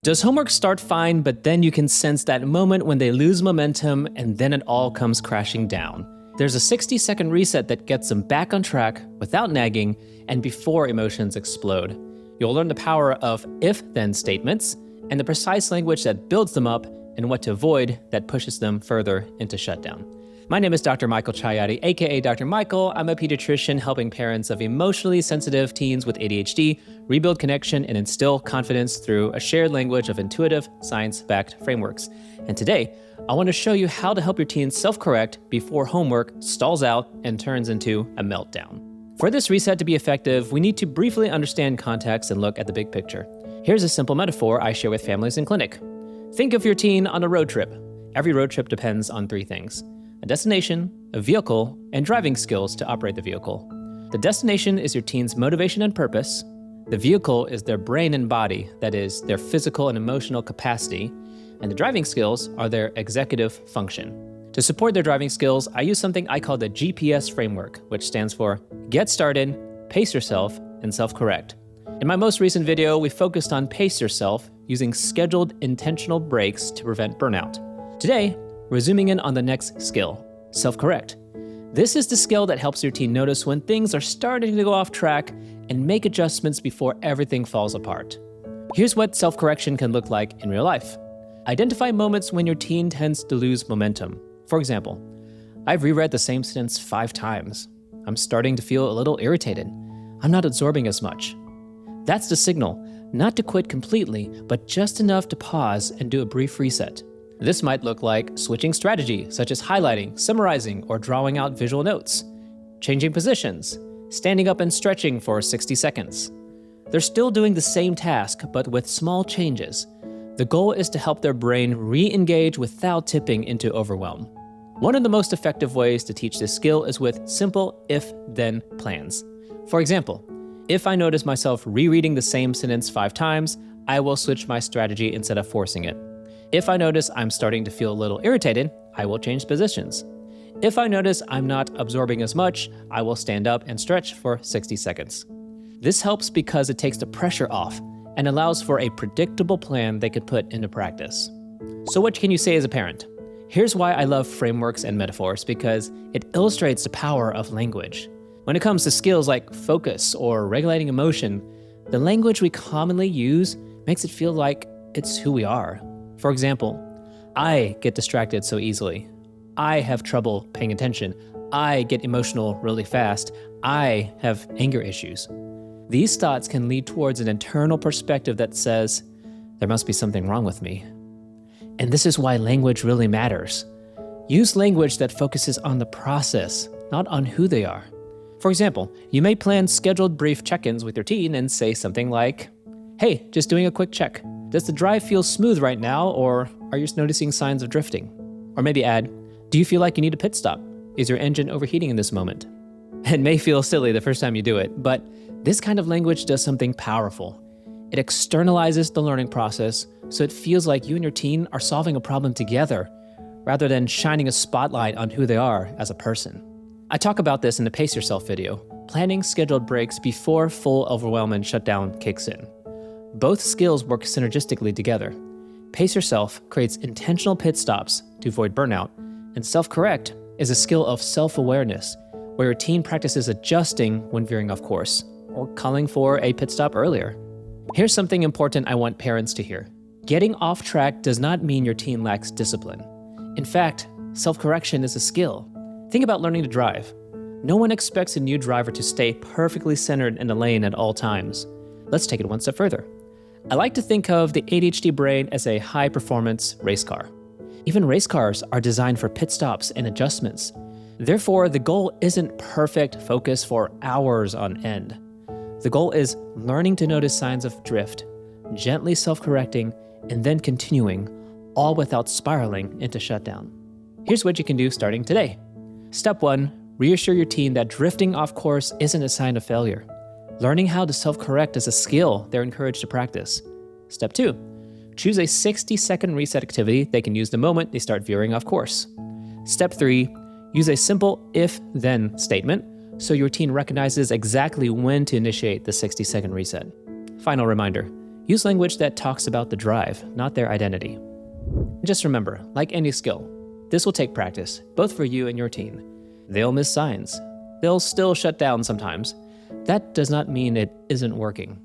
Does homework start fine, but then you can sense that moment when they lose momentum and then it all comes crashing down? There's a 60-second reset that gets them back on track without nagging and before emotions explode. You'll learn the power of if-then statements and the precise language that builds them up and what to avoid that pushes them further into shutdown. My name is Dr. Michael Chayati, aka Dr. Michael. I'm a pediatrician helping parents of emotionally sensitive teens with ADHD rebuild connection and instill confidence through a shared language of intuitive, science-backed frameworks. And today, I want to show you how to help your teens self-correct before homework stalls out and turns into a meltdown. For this reset to be effective, we need to briefly understand context and look at the big picture. Here's a simple metaphor I share with families in clinic. Think of your teen on a road trip. Every road trip depends on three things: a destination, a vehicle, and driving skills to operate the vehicle. The destination is your teen's motivation and purpose. The vehicle is their brain and body, that is, their physical and emotional capacity. And the driving skills are their executive function. To support their driving skills, I use something I call the GPS framework, which stands for Get Started, Pace Yourself, and Self-Correct. In my most recent video, we focused on pace yourself using scheduled intentional breaks to prevent burnout. Today, we're zooming in on the next skill, self-correct. This is the skill that helps your teen notice when things are starting to go off track and make adjustments before everything falls apart. Here's what self-correction can look like in real life. Identify moments when your teen tends to lose momentum. For example, I've reread the same sentence 5 times. I'm starting to feel a little irritated. I'm not absorbing as much. That's the signal, not to quit completely, but just enough to pause and do a brief reset. This might look like switching strategy, such as highlighting, summarizing, or drawing out visual notes, changing positions, standing up and stretching for 60 seconds. They're still doing the same task, but with small changes. The goal is to help their brain re-engage without tipping into overwhelm. One of the most effective ways to teach this skill is with simple if-then plans. For example, if I notice myself rereading the same sentence 5 times, I will switch my strategy instead of forcing it. If I notice I'm starting to feel a little irritated, I will change positions. If I notice I'm not absorbing as much, I will stand up and stretch for 60 seconds. This helps because it takes the pressure off and allows for a predictable plan they could put into practice. So what can you say as a parent? Here's why I love frameworks and metaphors, because it illustrates the power of language. When it comes to skills like focus or regulating emotion, the language we commonly use makes it feel like it's who we are. For example, I get distracted so easily. I have trouble paying attention. I get emotional really fast. I have anger issues. These thoughts can lead towards an internal perspective that says, there must be something wrong with me. And this is why language really matters. Use language that focuses on the process, not on who they are. For example, you may plan scheduled brief check-ins with your teen and say something like, hey, just doing a quick check. Does the drive feel smooth right now, or are you noticing signs of drifting? Or maybe add, do you feel like you need a pit stop? Is your engine overheating in this moment? It may feel silly the first time you do it, but this kind of language does something powerful. It externalizes the learning process, so it feels like you and your teen are solving a problem together, rather than shining a spotlight on who they are as a person. I talk about this in the Pace Yourself video, planning scheduled breaks before full overwhelm and shutdown kicks in. Both skills work synergistically together. Pace Yourself creates intentional pit stops to avoid burnout, and Self-Correct is a skill of self-awareness, where your teen practices adjusting when veering off course, or calling for a pit stop earlier. Here's something important I want parents to hear. Getting off track does not mean your teen lacks discipline. In fact, self-correction is a skill. Think about learning to drive. No one expects a new driver to stay perfectly centered in the lane at all times. Let's take it one step further. I like to think of the ADHD brain as a high-performance race car. Even race cars are designed for pit stops and adjustments. Therefore, the goal isn't perfect focus for hours on end. The goal is learning to notice signs of drift, gently self-correcting, and then continuing, all without spiraling into shutdown. Here's what you can do starting today. Step 1, reassure your teen that drifting off course isn't a sign of failure. Learning how to self-correct is a skill they're encouraged to practice. Step 2, choose a 60-second reset activity they can use the moment they start veering off course. Step 3, use a simple if-then statement so your teen recognizes exactly when to initiate the 60-second reset. Final reminder, Use language that talks about the drive, not their identity. And just remember, like any skill, this will take practice, both for you and your teen. They'll miss signs. They'll still shut down sometimes. That does not mean it isn't working.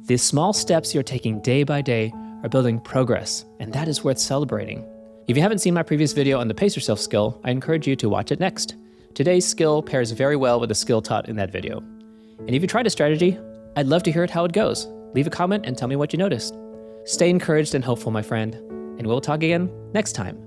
The small steps you're taking day by day are building progress, and that is worth celebrating. If you haven't seen my previous video on the pace yourself skill, I encourage you to watch it next. Today's skill pairs very well with the skill taught in that video. And if you tried a strategy, I'd love to hear how it goes. Leave a comment and tell me what you noticed. Stay encouraged and hopeful, my friend, and we'll talk again next time.